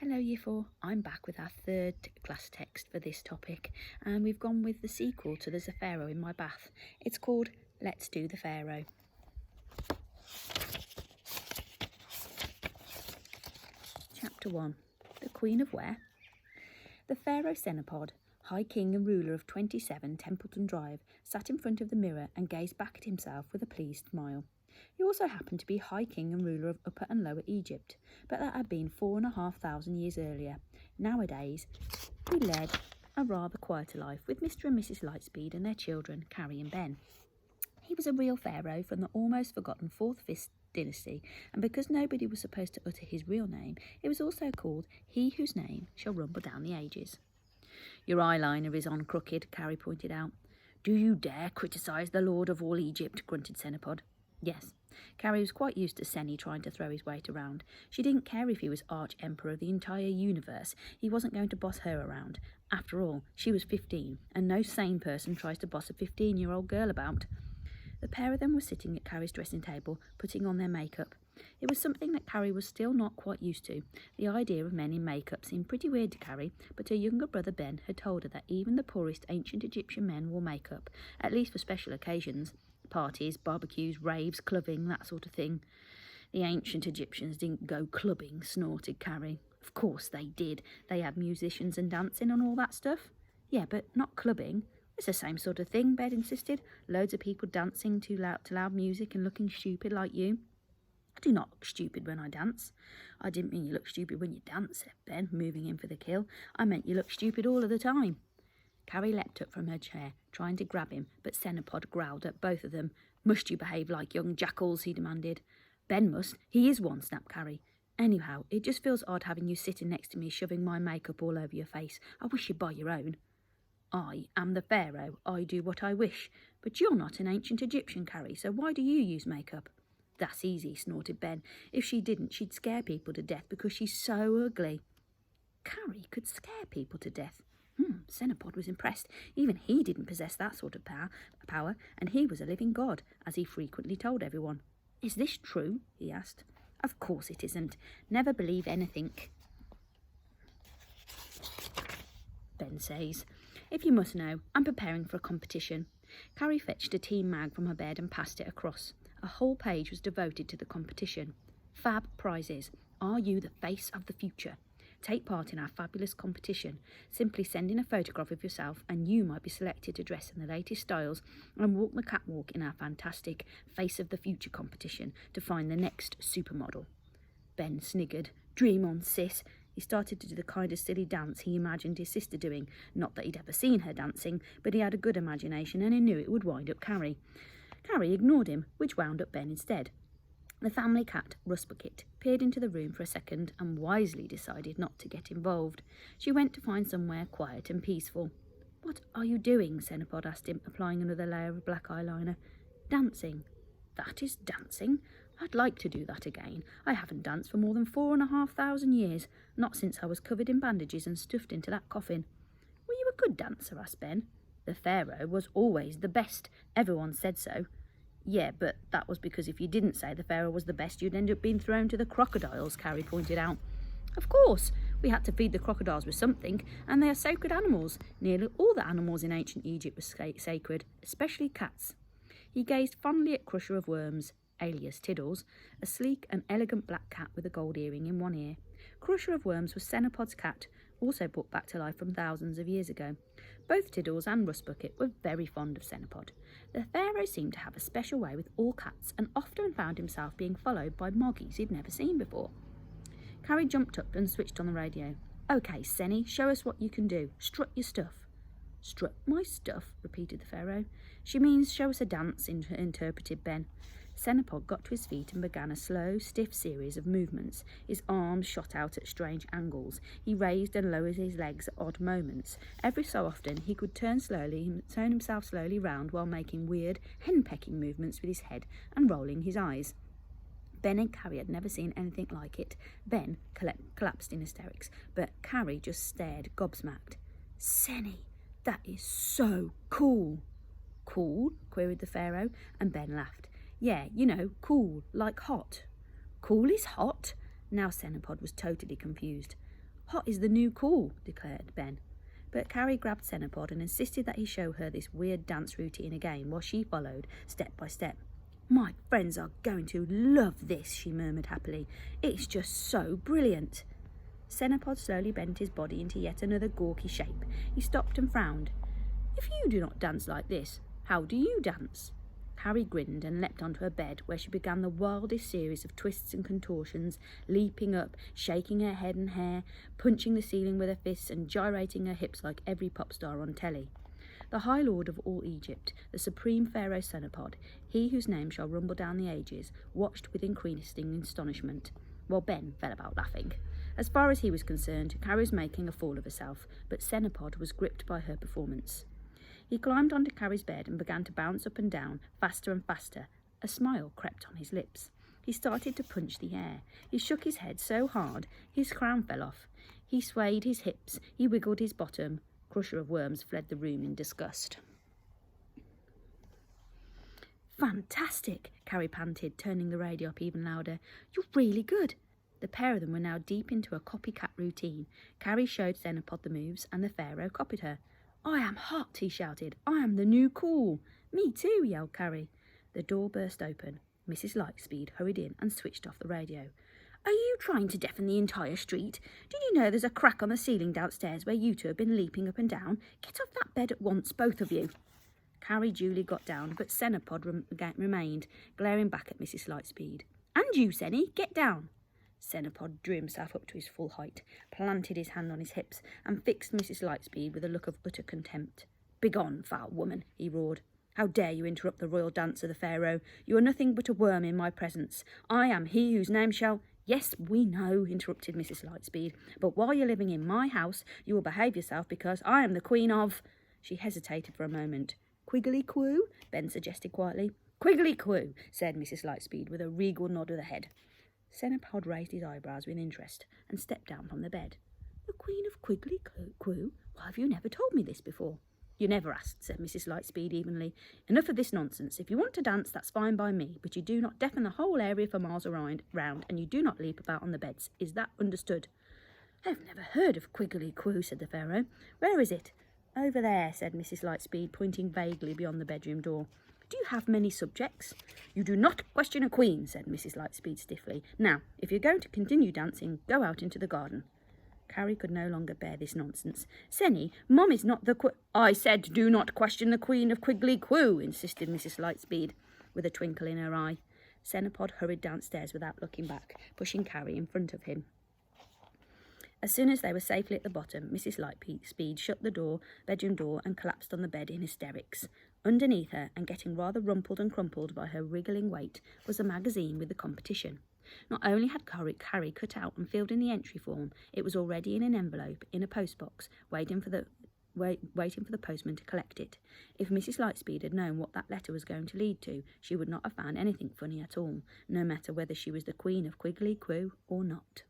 Hello Year 4, I'm back with our third class text for this topic, and we've gone with the sequel to There's a Pharaoh in My Bath. It's called Let's Do the Pharaoh. Chapter 1. The Queen of Where? The Pharaoh Senapod, High King and ruler of 27 Templeton Drive, sat in front of the mirror and gazed back at himself with a pleased smile. He also happened to be High King and ruler of Upper and Lower Egypt, but that had been 4,500 years earlier. Nowadays, he led a rather quieter life with Mr. and Mrs. Lightspeed and their children, Carrie and Ben. He was a real pharaoh from the almost forgotten 4th Fifth dynasty, and because nobody was supposed to utter his real name, it was also called He Whose Name Shall Rumble Down the Ages. Your eyeliner is on crooked, Carrie pointed out. Do you dare criticise the Lord of all Egypt? Grunted Senapod. Yes, Carrie was quite used to Seni trying to throw his weight around. She didn't care if he was Arch-Emperor of the entire universe. He wasn't going to boss her around. After all, she was 15, and no sane person tries to boss a 15-year-old girl about. The pair of them were sitting at Carrie's dressing table, putting on their makeup. It was something that Carrie was still not quite used to. The idea of men in makeup seemed pretty weird to Carrie, but her younger brother Ben had told her that even the poorest ancient Egyptian men wore makeup, at least for special occasions. Parties, barbecues, raves, clubbing, that sort of thing. The ancient Egyptians didn't go clubbing, snorted Carrie. Of course they did. They had musicians and dancing and all that stuff. Yeah, but not clubbing. It's the same sort of thing, Ben insisted. Loads of people dancing to loud music and looking stupid like you. I do not look stupid when I dance. I didn't mean you look stupid when you dance, said Ben, moving in for the kill. I meant you look stupid all of the time. Carrie leapt up from her chair, trying to grab him, but Senapod growled at both of them. Must you behave like young jackals, he demanded. Ben must. He is one, snapped Carrie. Anyhow, it just feels odd having you sitting next to me shoving my makeup all over your face. I wish you'd buy your own. I am the Pharaoh. I do what I wish. But you're not an ancient Egyptian, Carrie, so why do you use makeup? That's easy, snorted Ben. If she didn't, she'd scare people to death because she's so ugly. Carrie could scare people to death. Senapod was impressed. Even he didn't possess that sort of power, and he was a living god, as he frequently told everyone. Is this true? He asked. Of course it isn't. Never believe anything Ben says. If you must know, I'm preparing for a competition. Carrie fetched a team mag from her bed and passed it across. A whole page was devoted to the competition. Fab prizes. Are you the face of the future? Take part in our fabulous competition. Simply send in a photograph of yourself and you might be selected to dress in the latest styles and walk the catwalk in our fantastic Face of the Future competition to find the next supermodel. Ben sniggered. Dream on, sis. He started to do the kind of silly dance he imagined his sister doing. Not that he'd ever seen her dancing, but he had a good imagination and he knew it would wind up Carrie. Carrie ignored him, which wound up Ben instead. The family cat, Rusbucket, peered into the room for a second and wisely decided not to get involved. She went to find somewhere quiet and peaceful. What are you doing? Senapod asked him, applying another layer of black eyeliner. Dancing. That is dancing. I'd like to do that again. I haven't danced for more than 4,500 years, not since I was covered in bandages and stuffed into that coffin. Were you a good dancer? Asked Ben. The Pharaoh was always the best. Everyone said so. Yeah, but that was because if you didn't say the Pharaoh was the best, you'd end up being thrown to the crocodiles, Carrie pointed out. Of course, we had to feed the crocodiles with something, and they are sacred animals. Nearly all the animals in ancient Egypt were sacred, especially cats. He gazed fondly at Crusher of Worms, alias Tiddles, a sleek and elegant black cat with a gold earring in one ear. Crusher of Worms was Senapod's cat, also brought back to life from thousands of years ago. Both Tiddles and Rusbucket were very fond of Senapod. The Pharaoh seemed to have a special way with all cats and often found himself being followed by moggies he'd never seen before. Carrie jumped up and switched on the radio. OK, Seni, show us what you can do. Strut your stuff. Strut my stuff, repeated the Pharaoh. She means show us a dance, interpreted Ben. Senapod got to his feet and began a slow, stiff series of movements. His arms shot out at strange angles. He raised and lowered his legs at odd moments. Every so often he could turn himself slowly round while making weird, hen-pecking movements with his head and rolling his eyes. Ben and Carrie had never seen anything like it. Ben collapsed in hysterics, but Carrie just stared, gobsmacked. Seni, that is so cool. Cool? Queried the Pharaoh, and Ben laughed. Yeah, you know, cool, like hot. Cool is hot? Now Senapod was totally confused. Hot is the new cool, declared Ben. But Carrie grabbed Cenopod and insisted that he show her this weird dance routine again while she followed step by step. My friends are going to love this, she murmured happily. It's just so brilliant. Cenopod slowly bent his body into yet another gawky shape. He stopped and frowned. If you do not dance like this, how do you dance? Carrie grinned and leapt onto her bed, where she began the wildest series of twists and contortions, leaping up, shaking her head and hair, punching the ceiling with her fists and gyrating her hips like every pop star on telly. The High Lord of all Egypt, the supreme Pharaoh Cenopod, he whose name shall rumble down the ages, watched with increasing astonishment, while Ben fell about laughing. As far as he was concerned, Carrie was making a fool of herself, but Cenopod was gripped by her performance. He climbed onto Carrie's bed and began to bounce up and down, faster and faster. A smile crept on his lips. He started to punch the air. He shook his head so hard, his crown fell off. He swayed his hips. He wiggled his bottom. Crusher of Worms fled the room in disgust. Fantastic, Carrie panted, turning the radio up even louder. You're really good. The pair of them were now deep into a copycat routine. Carrie showed Cenopod the moves, and the Pharaoh copied her. I am hot, he shouted. I am the new cool. Me too, yelled Carrie. The door burst open. Mrs. Lightspeed hurried in and switched off the radio. Are you trying to deafen the entire street? Did you know there's a crack on the ceiling downstairs where you two have been leaping up and down? Get off that bed at once, both of you. Carrie duly got down, but Cenopod remained, glaring back at Mrs. Lightspeed. And you, Senny, get down. Cenopod drew himself up to his full height, planted his hand on his hips, and fixed Mrs. Lightspeed with a look of utter contempt. Begone, foul woman, he roared. How dare you interrupt the royal dance of the Pharaoh? You are nothing but a worm in my presence. I am he whose name shall... Yes, we know, interrupted Mrs. Lightspeed, but while you're living in my house, you will behave yourself because I am the queen of... She hesitated for a moment. Quiggly-quoo, Ben suggested quietly. Quiggly-quoo, said Mrs. Lightspeed with a regal nod of the head. Cenopod raised his eyebrows with interest and stepped down from the bed. The Queen of Quiggly-quoo? Why have you never told me this before? You never asked, said Mrs. Lightspeed evenly. Enough of this nonsense. If you want to dance, that's fine by me, but you do not deafen the whole area for miles around, and you do not leap about on the beds. Is that understood? I've never heard of Quiggly-quoo, said the Pharaoh. Where is it? Over there, said Mrs. Lightspeed, pointing vaguely beyond the bedroom door. Do you have many subjects? You do not question a queen, said Mrs. Lightspeed stiffly. Now, if you're going to continue dancing, go out into the garden. Carrie could no longer bear this nonsense. Senny, Mum is not the I said do not question the Queen of Quiggly-quoo, insisted Mrs. Lightspeed, with a twinkle in her eye. Cenopod hurried downstairs without looking back, pushing Carrie in front of him. As soon as they were safely at the bottom, Mrs. Lightspeed shut the bedroom door, and collapsed on the bed in hysterics. Underneath her, and getting rather rumpled and crumpled by her wriggling weight, was a magazine with the competition. Not only had Carrie cut out and filled in the entry form, it was already in an envelope in a postbox, waiting for the postman to collect it. If Mrs. Lightspeed had known what that letter was going to lead to, she would not have found anything funny at all, no matter whether she was the Queen of Quiggly-quoo or not.